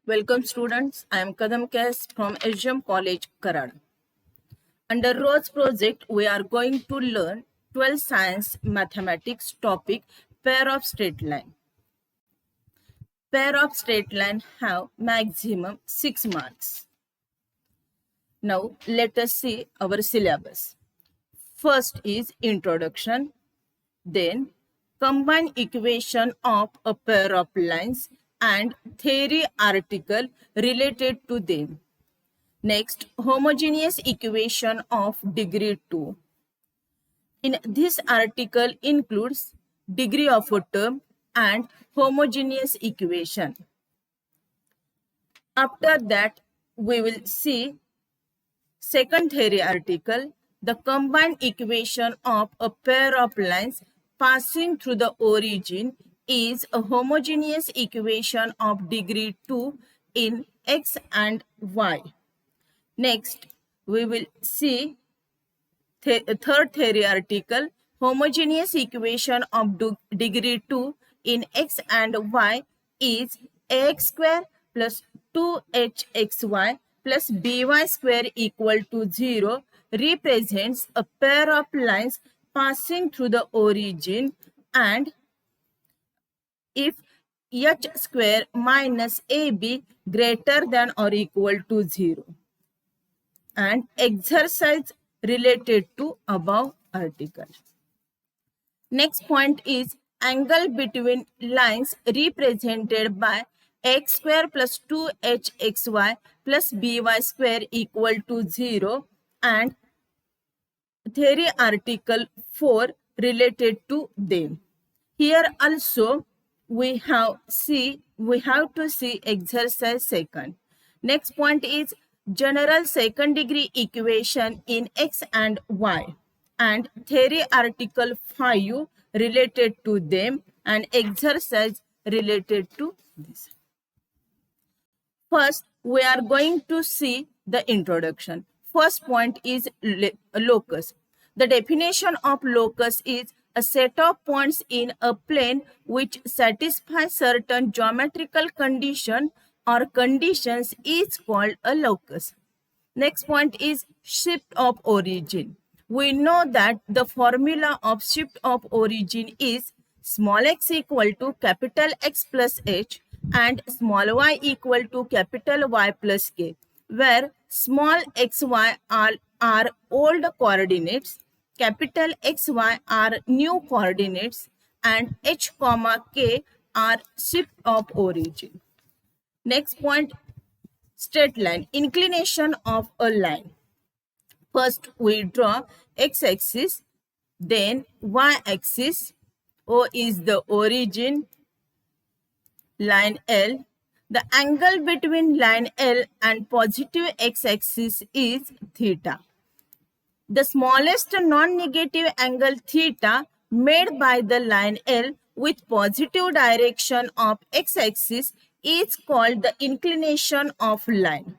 Welcome students, I am Kadam Kes from SGM College, Karad. Under Rose project, we are going to learn 12 science mathematics topic pair of straight line. Pair of straight line have maximum 6 marks. Now let us see our syllabus. First is introduction, then combine equation of a pair of lines and theory article related to them. Next, homogeneous equation of degree 2. In this article includes degree of a term and homogeneous equation. After that, we will see second theory article, the combined equation of a pair of lines passing through the origin is a homogeneous equation of degree 2 in x and y. Next, we will see third theory article, homogeneous equation of degree 2 in x and y is ax square plus 2hxy plus by square equal to 0 represents a pair of lines passing through the origin, and if h square minus ab greater than or equal to 0. And exercise related to above article. Next point is angle between lines represented by x square plus 2hxy plus by square equal to 0 and theory article 4 related to them. Here also we have to see exercise second. Next point is general second degree equation in x and y and theory article 5 related to them and exercise related to this. First, we are going to see the introduction. First point is locus. The definition of locus is a set of points in a plane which satisfy certain geometrical condition or conditions is called a locus. Next point is shift of origin. We know that the formula of shift of origin is small x equal to capital X plus h and small y equal to capital Y plus k, where small xy are old coordinates, capital XY are new coordinates, and h comma k are shift of origin. Next point, straight line, inclination of a line. First, we draw x-axis, then y-axis. O is the origin, line L. The angle between line L and positive x-axis is theta. The smallest non-negative angle theta made by the line L with positive direction of x-axis is called the inclination of line.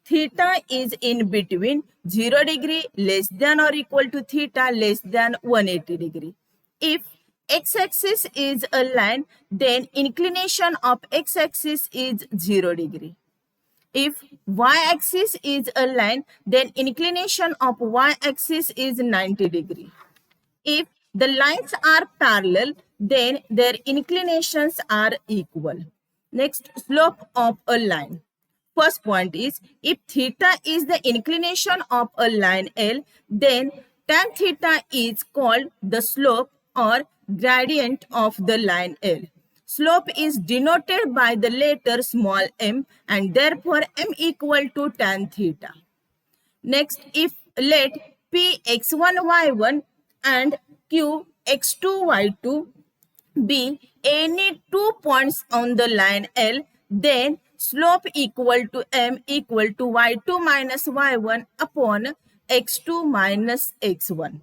Theta is in between 0 degree less than or equal to theta less than 180 degree. If x-axis is a line, then inclination of x-axis is 0 degree. If y-axis is a line, then inclination of y-axis is 90 degree. If the lines are parallel, then their inclinations are equal. Next, slope of a line. First point is, if theta is the inclination of a line L, then tan theta is called the slope or gradient of the line L. Slope is denoted by the letter small m and therefore m equal to tan theta. Next, if let P x1 y1 and Q x2 y2 be any 2 points on the line L, then slope equal to m equal to y2 minus y1 upon x2 minus x1.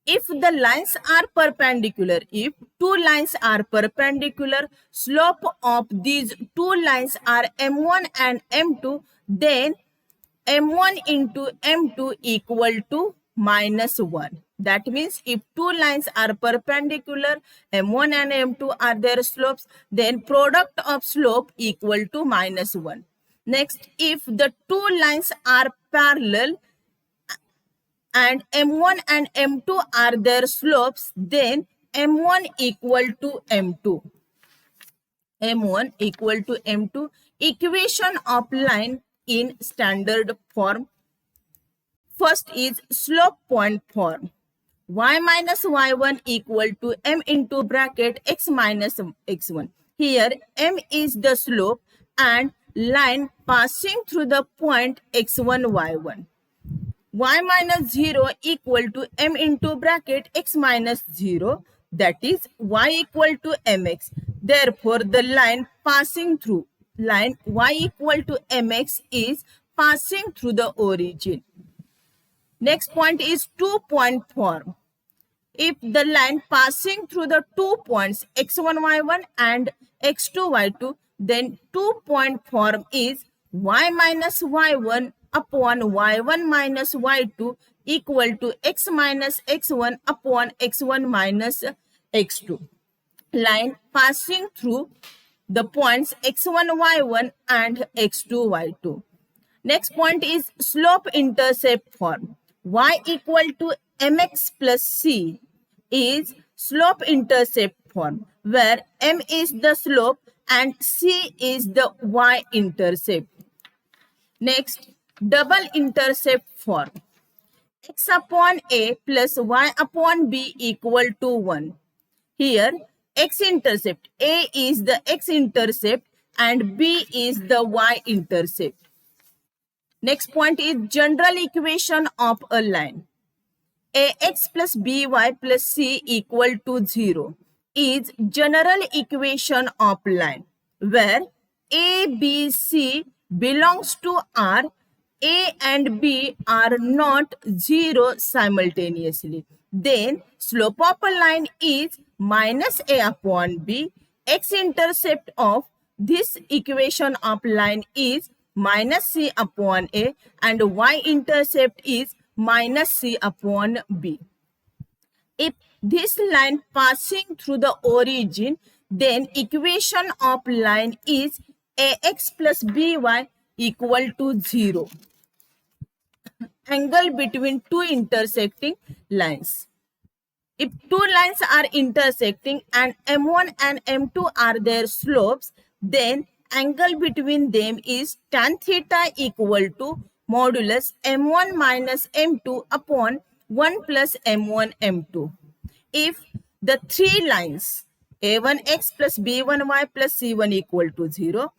If the lines are perpendicular, if two lines are perpendicular, slope of these two lines are m1 and m2, then m1 into m2 equal to minus 1. That means if two lines are perpendicular, m1 and m2 are their slopes, then product of slope equal to -1. Next, if the two lines are parallel and m1 and m2 are their slopes, then m1 equal to m2. m1 equal to m2. Equation of line in standard form. First is slope point form. Y minus y1 equal to m into bracket x minus x1. Here m is the slope and line passing through the point x1 y1. Y minus 0 equal to m into bracket x minus 0, that is y equal to mx. Therefore, the line passing through line y equal to mx is passing through the origin. Next point is 2-point form. If the line passing through the 2 points x1 y1 and x2 y2, then 2-point form is y minus y1 upon y1 minus y2 equal to x minus x1 upon x1 minus x2. Line passing through the points x1 y1 and x2 y2. Next point is slope intercept form. Y equal to mx plus c is slope intercept form, where m is the slope and c is the y-intercept. Next, double intercept form. X upon a plus y upon b equal to 1. Here, x-intercept, a is the x-intercept and b is the y-intercept. Next point is general equation of a line. Ax plus by plus c equal to 0 is general equation of line, where a, b, c belongs to R, a and b are not 0 simultaneously. Then slope of a line is minus a upon b. X-intercept of this equation of line is minus c upon a and y-intercept is minus c upon b. If this line passing through the origin, then equation of line is ax plus by equal to 0. Angle between two intersecting lines. If two lines are intersecting and m1 and m2 are their slopes, then angle between them is tan theta equal to modulus m1 minus m2 upon 1 plus m1 m2. If the three lines a1x plus b1y plus c1 equal to 0,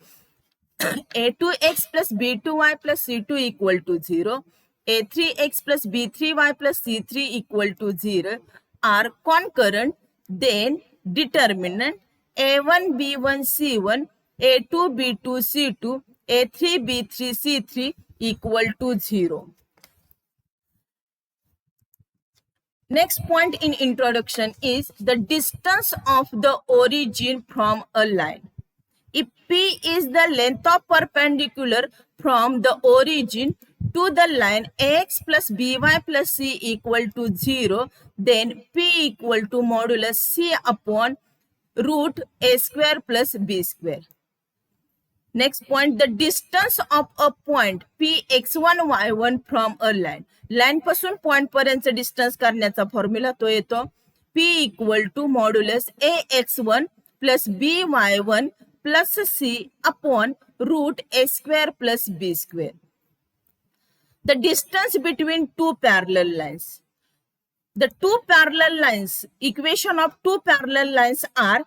a2x plus b2y plus c2 equal to 0, a3x plus b3y plus c3 equal to 0 are concurrent, then determinant a1 b1 c1, a2 b2 c2, a3 b3 c3 equal to 0. Next point in introduction is the distance of the origin from a line. If P is the length of perpendicular from the origin to the line ax plus by plus c equal to 0, then P equal to modulus c upon root a square plus b square. Next point, the distance of a point P x1 y1 from a line. Line पासून point पर्यंत distance करण्याचा formula तो येतो P equal to modulus ax1 plus by1 plus c upon root a square plus b square. The distance between two parallel lines. The two parallel lines, equation of two parallel lines are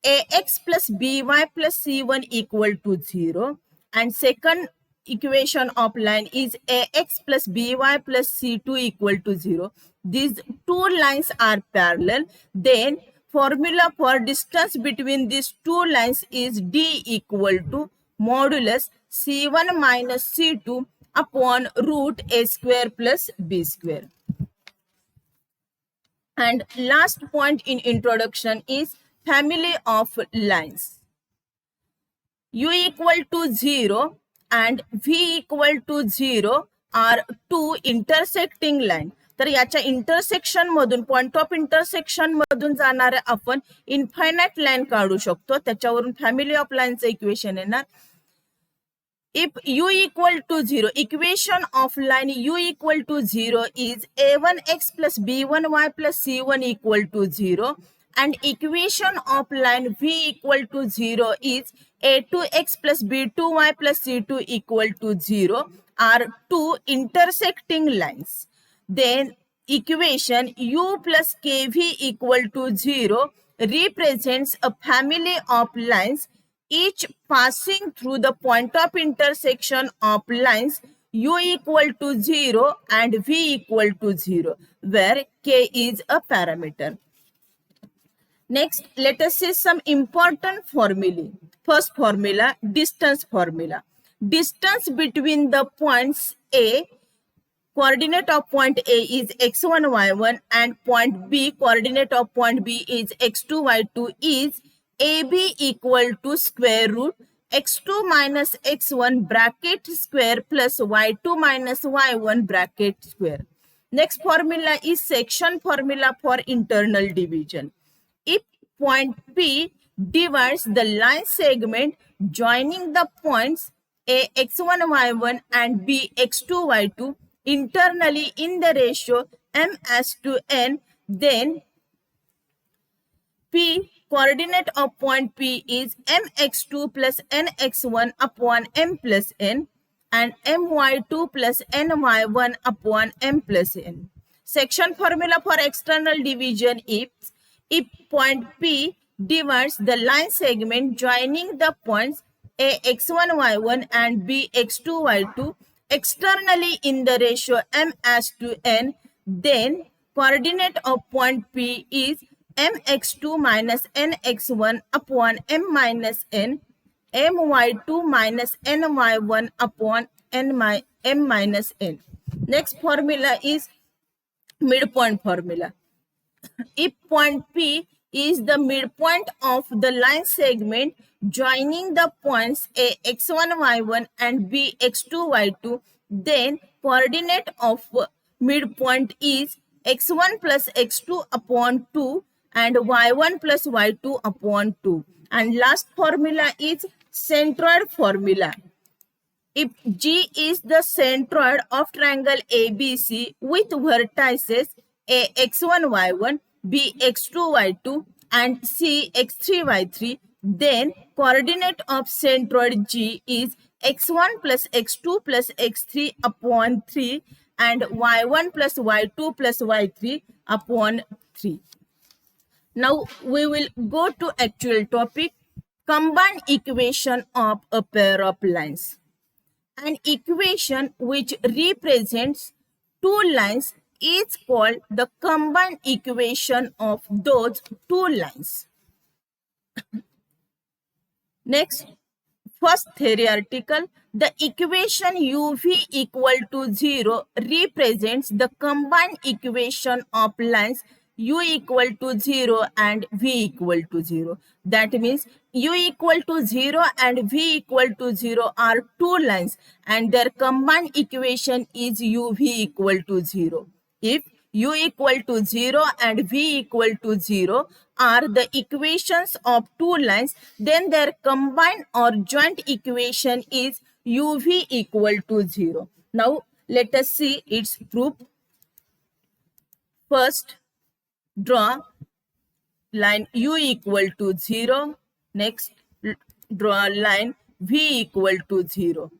ax plus by plus c1 equal to 0, and second equation of line is ax plus by plus c2 equal to 0. These two lines are parallel. Then formula for distance between these two lines is d equal to modulus c1 minus c2 upon root a square plus b square. And last point in introduction is family of lines. U equal to 0 and V equal to 0 are two intersecting lines. तर याच्या intersection मधून, point of intersection मधून जाणारे आपण infinite line काढू शकतो. त्याच्यावरून family of लाईनचं equation येणार. If u equal to 0, equation of line u equal to 0 is a1x plus b1y plus c1 equal to 0, and equation of line v equal to 0 is a2x plus b2y plus c2 equal to 0 are two intersecting lines. Then equation u plus kv equal to 0 represents a family of lines each passing through the point of intersection of lines u equal to 0 and v equal to 0, where k is a parameter. Next, let us see some important formulae. First formula, distance formula. Distance between the points A, coordinate of point A is x1, y1, and point B, coordinate of point B is x2, y2, is AB equal to square root x2 minus x1 bracket square plus y2 minus y1 bracket square. Next formula is section formula for internal division. If point P divides the line segment joining the points A x1 y1 and B x2 y2 internally in the ratio m as to n, then P, coordinate of point P is mx2 plus nx1 upon m plus n and my2 plus ny1 upon m plus n. Section formula for external division is, if point P divides the line segment joining the points A x1 y1 and B x2 y2 externally in the ratio m as to n, then coordinate of point P is mx2 minus nx1 upon m minus n, my2 minus ny1 upon m minus n. Next formula is midpoint formula. If point P is the midpoint of the line segment joining the points A x1 y1 and B x2 y2, then coordinate of midpoint is x1 plus x2 upon 2 and y1 plus y2 upon 2. And last formula is centroid formula. If G is the centroid of triangle ABC with vertices A x1 y1, B x2 y2 and C x3 y3, then coordinate of centroid G is x1 plus x2 plus x3 upon 3 and y1 plus y2 plus y3 upon 3. Now we will go to actual topic, combined equation of a pair of lines. An equation which represents two lines is called the combined equation of those two lines. Next, first theory article, the equation uv equal to 0 represents the combined equation of lines u equal to 0 and v equal to 0. That means u equal to 0 and v equal to 0 are two lines and their combined equation is uv equal to 0. If u equal to 0 and v equal to 0 are the equations of two lines, then their combined or joint equation is uv equal to 0. Now let us see its proof. First, draw line u equal to 0. Next, draw line v equal to 0.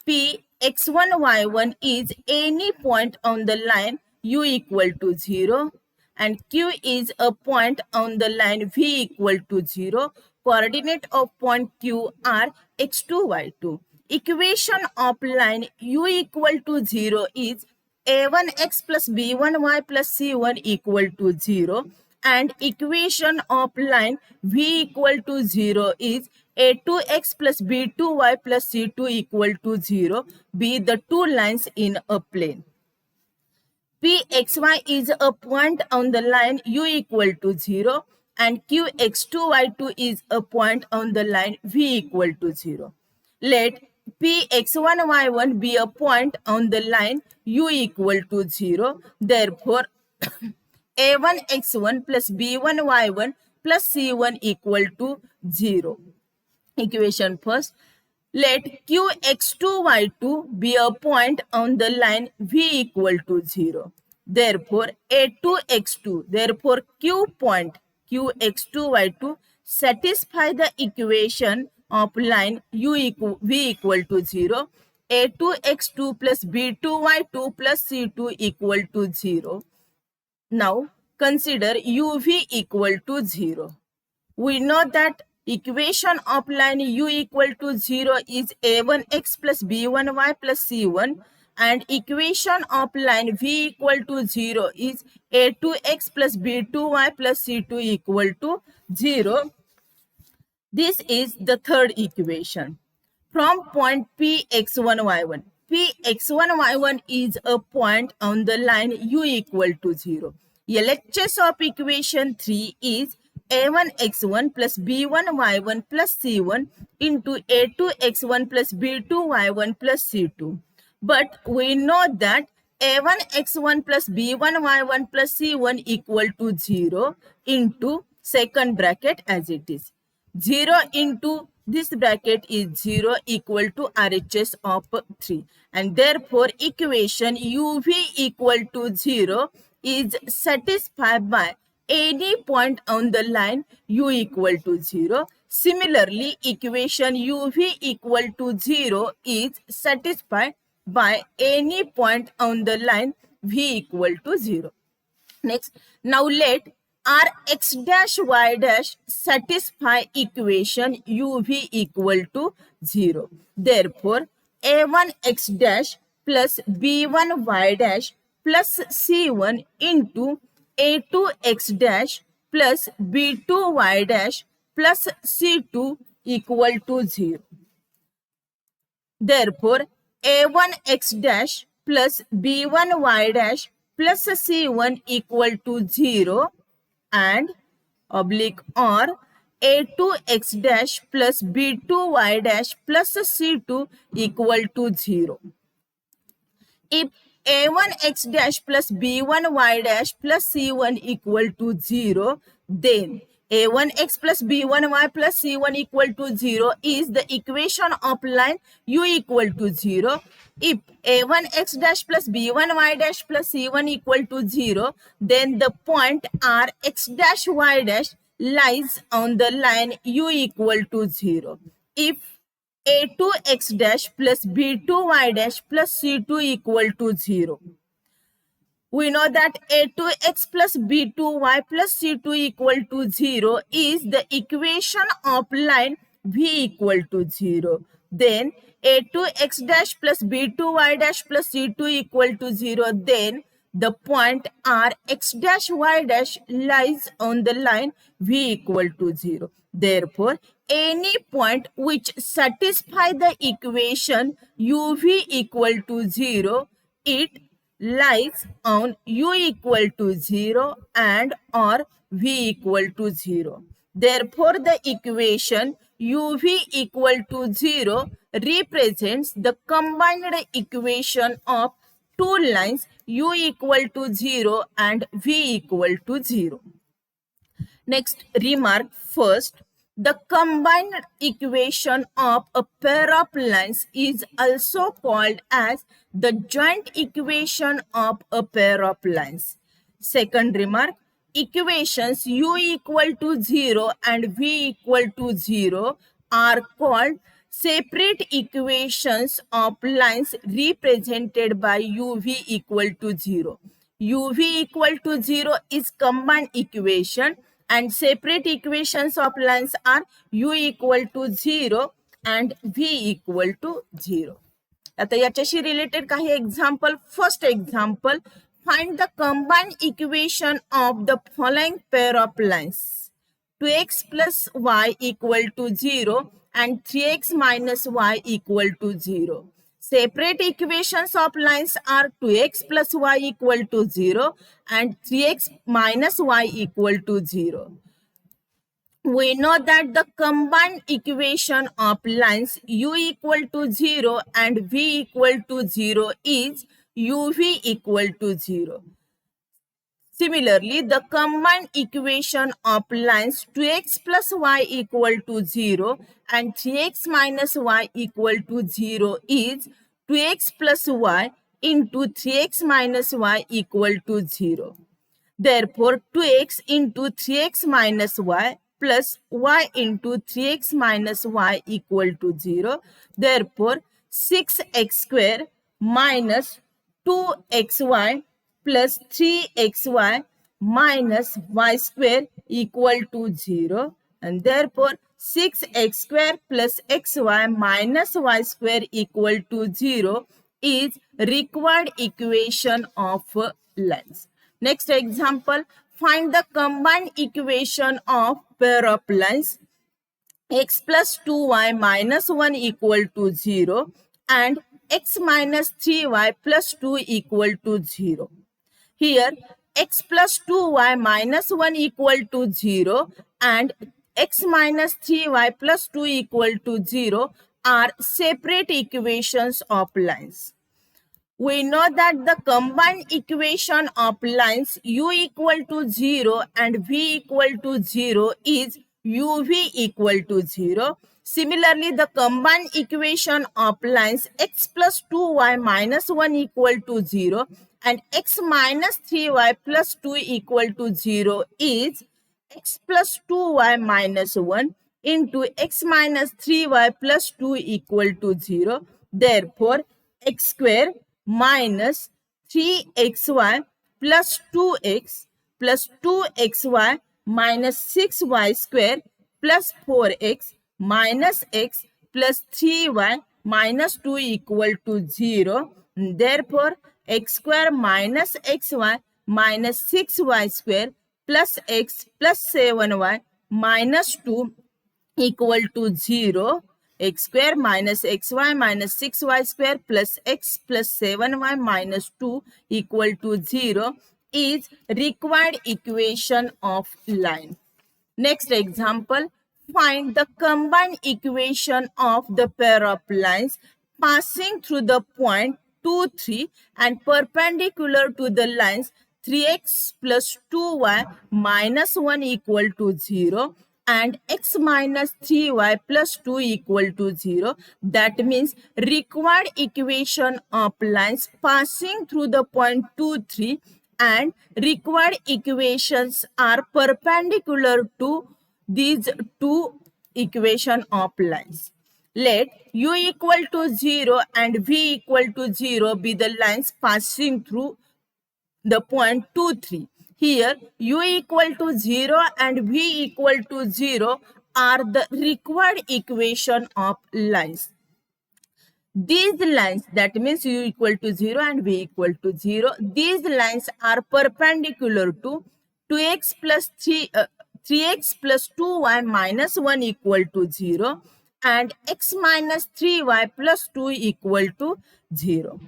P x1 y1 is any point on the line u equal to 0 and q is a point on the line v equal to 0. Coordinate of point q are x2 y2. Equation of line u equal to 0 is a1x plus b1y plus c1 equal to 0, and equation of line v equal to 0 is a2x plus b2y plus c2 equal to 0, be the two lines in a plane. Pxy is a point on the line u equal to 0 and qx2y2 is a point on the line v equal to 0. Let Px1 y1 be a point on the line u equal to 0. Therefore, a1 x1 plus b1 y1 plus c1 equal to 0. Equation first. Let qx2 y2 be a point on the line v equal to 0. Therefore, a2 x2, therefore q point qx2 y2 satisfy the equation of line v equal to 0. a2 x2 plus b2 y2 plus c2 equal to 0. Now, consider uv equal to 0. We know that equation of line u equal to 0 is a1x plus b1y plus c1, and equation of line v equal to 0 is a2x plus b2y plus c2 equal to 0. This is the third equation. From point Px1 y1. Px1 y1 is a point on the line u equal to 0. LHS of equation 3 is a1 x1 plus b1 y1 plus c1 into a2 x1 plus b2 y1 plus c2. But we know that a1 x1 plus b1 y1 plus c1 equal to 0 into second bracket as it is. 0 into this bracket is 0 equal to RHS of 3, and therefore equation uv equal to 0 is satisfied by any point on the line u equal to 0. Similarly, equation uv equal to 0 is satisfied by any point on the line v equal to 0. Next, now let Rx dash y dash satisfy equation uv equal to 0. Therefore, a1x dash plus b1y dash plus c1 into a2x dash plus b2y dash plus c2 equal to 0. Therefore, a1x dash plus b1y dash plus c1 equal to 0 and oblique or a2x dash plus b2y dash plus c2 equal to 0. If a1x dash plus b1y dash plus c1 equal to 0, then a1x plus b1y plus c1 equal to 0 is the equation of line u equal to 0. If a1x dash plus b1y dash plus c1 equal to 0, then the point Rx dash y dash lies on the line u equal to 0. If a2x dash plus b2y dash plus c2 equal to 0. We know that a2x plus b2y plus c2 equal to 0 is the equation of line v equal to 0. Then a2x dash plus b2y dash plus c2 equal to 0. Then the point Rx dash y dash lies on the line v equal to 0. Therefore, any point which satisfy the equation uv equal to 0, it lies on u equal to 0 and or v equal to 0. Therefore, the equation uv equal to 0 represents the combined equation of two lines u equal to 0 and v equal to 0. Next remark first. The combined equation of a pair of lines is also called as the joint equation of a pair of lines. Second remark, equations u equal to 0 and v equal to 0 are called separate equations of lines represented by uv equal to 0. uv equal to 0 is combined equation and separate equations of lines are u equal to 0 and v equal to 0. आता याच्याशी related काही example. First example, find the combined equation of the following pair of lines. 2x plus y equal to 0 and 3x minus y equal to 0. Separate equations of lines are 2x plus y equal to 0 and 3x minus y equal to 0. we know that the combined equation of lines u equal to 0 and v equal to 0 is uv equal to 0. Similarly, the combined equation of lines 2x plus y equal to 0 and 3x minus y equal to 0 is 2x plus y into 3x minus y equal to 0. Therefore, 2x into 3x minus y plus y into 3x minus y equal to 0. Therefore, 6x square minus 2xy plus 3xy minus y square equal to 0. And therefore, 6x square plus xy minus y square equal to 0 is required equation of lines. Next example, find the combined equation of pair of lines x plus 2y minus 1 equal to 0 and x minus 3y plus 2 equal to 0. Here, x plus 2y minus 1 equal to 0 and x minus 3y plus 2 equal to 0 are separate equations of lines. We know that the combined equation of lines u equal to 0 and v equal to 0 is uv equal to 0. Similarly, the combined equation of lines x plus 2y minus 1 equal to 0 and x minus 3y plus 2 equal to 0 is x plus 2y minus 1 into x minus 3y plus 2 equal to 0. Therefore, x square minus 3xy plus 2x plus 2xy minus 6y square plus 4x minus x plus 3y minus 2 equal to 0. Therefore, x square minus xy minus 6y square plus x plus 7y minus 2 equal to 0. X square minus xy minus 6y square plus x plus 7y minus 2 equal to 0 is required equation of line. Next example, find the combined equation of the pair of lines passing through the point 2, 3 and perpendicular to the lines 3x plus 2y minus 1 equal to 0 and x minus 3y plus 2 equal to 0. That means required equation of lines passing through the point 2, 3 and required equations are perpendicular to these two equation of lines. Let u equal to 0 and v equal to 0 be the lines passing through the point 2, 3. Here, u equal to 0 and v equal to 0 are the required equation of lines. These lines, that means u equal to 0 and v equal to 0, these lines are perpendicular to 2x plus 3x plus 2y minus 1 equal to 0 and x minus 3y plus 2 equal to 0.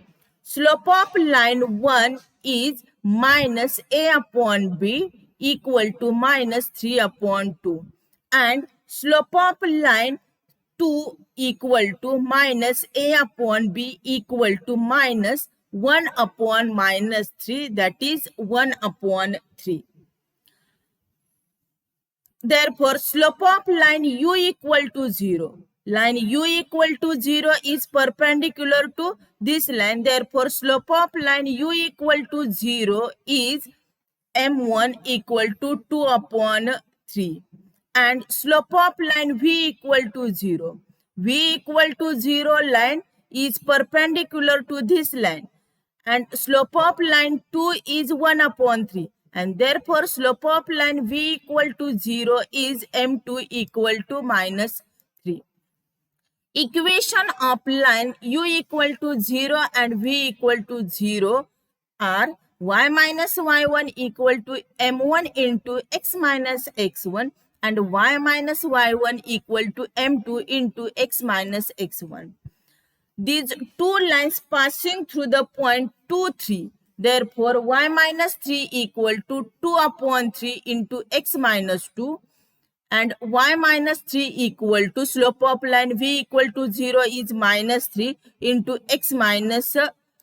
Slope of line 1 is minus a upon b equal to minus 3 upon 2 and slope of line 2 equal to minus a upon b equal to minus 1 upon minus 3, that is 1 upon 3. Therefore, slope of line u equal to 0. Line u equal to 0 is perpendicular to this line. Therefore, slope of line u equal to 0 is m1 equal to 2 upon 3. And slope of line v equal to 0. V equal to 0 line is perpendicular to this line. And slope of line 2 is 1 upon 3. And therefore, slope of line v equal to 0 is m2 equal to minus 3. Equation of line u equal to 0 and v equal to 0 are y minus y1 equal to m1 into x minus x1 and y minus y1 equal to m2 into x minus x1. These two lines passing through the point 2, 3. Therefore, y minus 3 equal to 2 upon 3 into x minus 2 and y minus 3 equal to slope of line v equal to 0 is minus 3 into x minus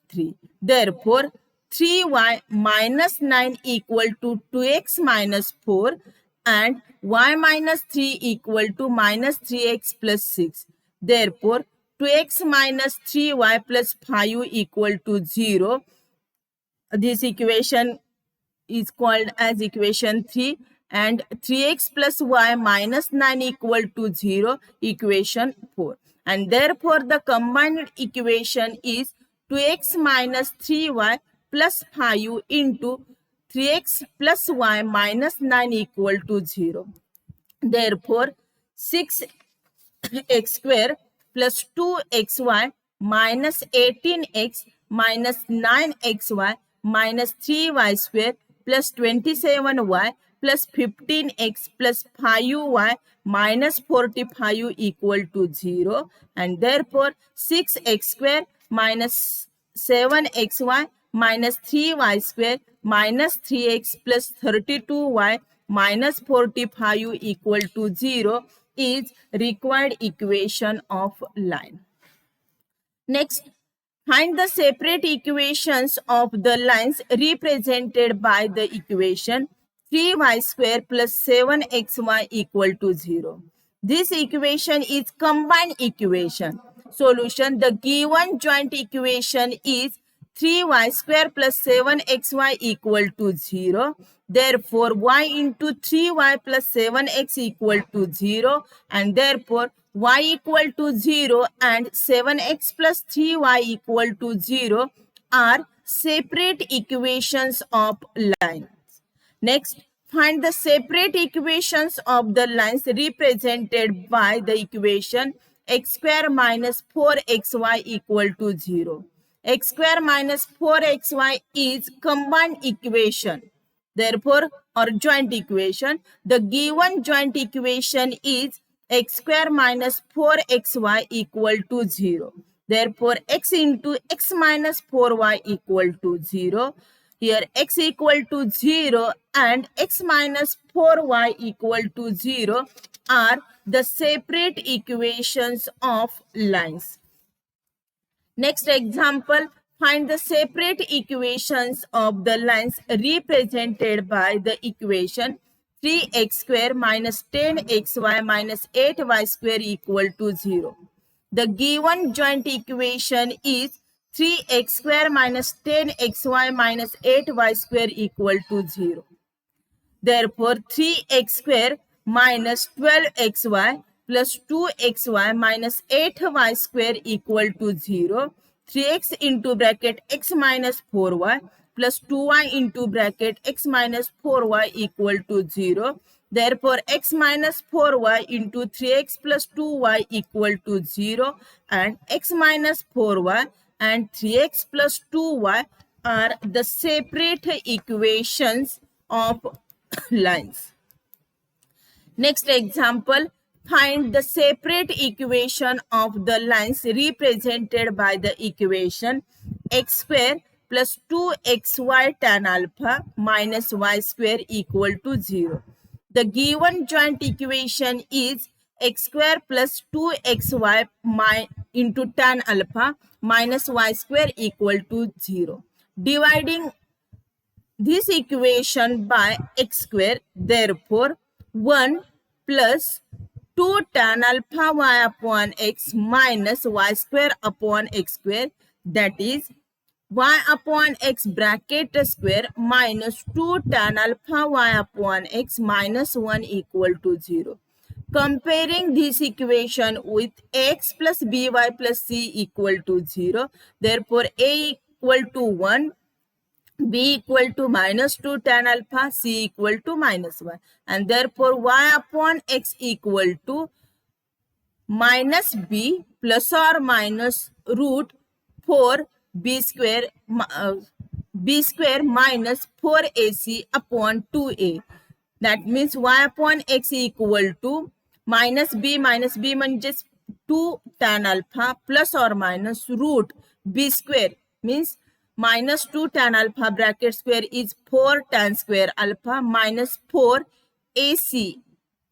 3. Therefore, 3y minus 9 equal to 2x minus 4 and y minus 3 equal to minus 3x plus 6. Therefore, 2x minus 3y plus 5 equal to 0. This equation is called as equation 3, and 3x plus y minus 9 equal to 0, equation 4. And therefore, the combined equation is 2x minus 3y plus 5 into 3x plus y minus 9 equal to 0. Therefore, 6x square plus 2xy minus 18x minus 9xy minus 3y square plus 27y plus 15x plus 5y minus 45 equal to 0. And therefore, 6x square minus 7xy minus 3y square minus 3x plus 32y minus 45 equal to 0 is required equation of line. Next, find the separate equations of the lines represented by the equation 3y square plus 7xy equal to 0. This equation is combined equation. Solution: the given joint equation is 3y square plus 7xy equal to 0. Therefore, y into 3y plus 7x equal to 0, and therefore y equal to 0 and 7x plus 3y equal to 0 are separate equations of lines. Next, find the separate equations of the lines represented by the equation x square minus 4xy equal to 0. X square minus 4xy is combined equation. Therefore, or joint equation, the given joint equation is x square minus 4xy equal to 0. Therefore, x into x minus 4y equal to 0. Here x equal to 0 and x minus 4y equal to 0 are the separate equations of lines. Next example, find the separate equations of the lines represented by the equation 3x square minus 10xy minus 8y square equal to 0. The given joint equation is 3x square minus 10xy minus 8y square equal to 0. Therefore, 3x square minus 12xy plus 2xy minus 8y square equal to 0. 3x into bracket x minus 4y plus 2y into bracket x minus 4y equal to 0. Therefore, x minus 4y into 3x plus 2y equal to 0, and x minus 4y and 3x plus 2y are the separate equations of lines. Next example, find the separate equation of the lines represented by the equation x square plus 2xy tan alpha minus y square equal to 0. The given joint equation is x square plus 2xy into tan alpha minus y square equal to 0. Dividing this equation by x square, therefore 1 plus 2 tan alpha y upon x minus y square upon x square, that is y upon x bracket square minus 2 tan alpha y upon x minus 1 equal to 0. Comparing this equation with x plus by plus c equal to 0, therefore a equal to 1, b equal to minus 2 tan alpha, c equal to minus 1, and therefore y upon x equal to minus b plus or minus root 4 b square minus 4ac upon 2a. That means y upon x equal to minus b म्हणजेच 2 tan alpha plus or minus root b square means minus 2 tan alpha bracket square is 4 tan square alpha minus 4 ac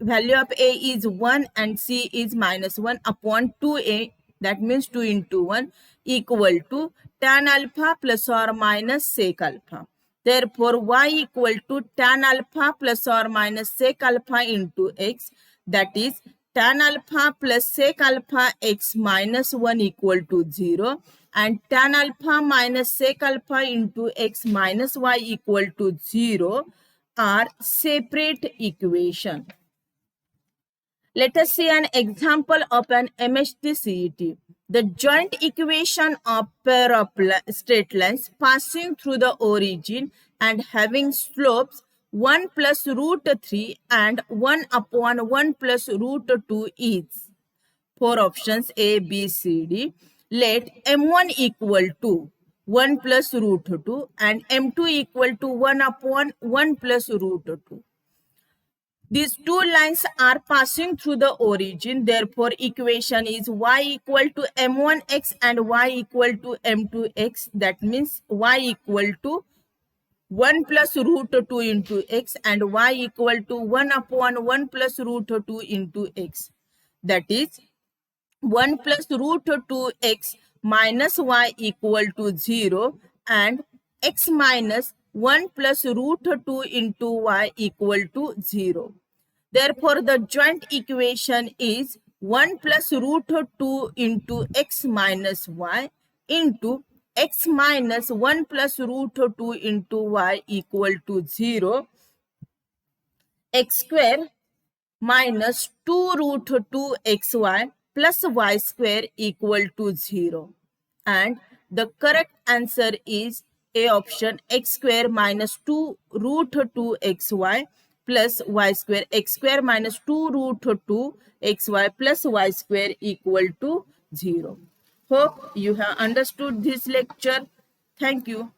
value of A is 1 and C is minus 1 upon 2A, that means 2 into 1 equal to tan alpha plus or minus sec alpha. Therefore, y equal to tan alpha plus or minus sec alpha into x, that is tan alpha plus sec alpha x minus 1 equal to 0, and tan alpha minus sec alpha into x minus y equal to 0 are separate equation. Let us see an example of an MHT CET. The joint equation of pair of straight lines passing through the origin and having slopes 1 plus root 3 and 1 upon 1 plus root 2 is. 4 options A, B, C, D. Let M1 equal to 1 plus root 2 and M2 equal to 1 upon 1 plus root 2. These two lines are passing through the origin. Therefore, equation is y equal to m1x and y equal to m2x. That means y equal to 1 plus root 2 into x and y equal to 1 upon 1 plus root 2 into x. That is 1 plus root 2x minus y equal to 0 and x minus 1 plus root 2 into y equal to 0. Therefore, the joint equation is 1 plus root 2 into x minus y into x minus 1 plus root 2 into y equal to 0, x square minus 2 root 2 xy plus y square equal to 0. And the correct answer is A option, x square minus 2 root 2 xy plus y square, x square minus 2 root 2 xy plus y square equal to 0. Hope you have understood this lecture. Thank you.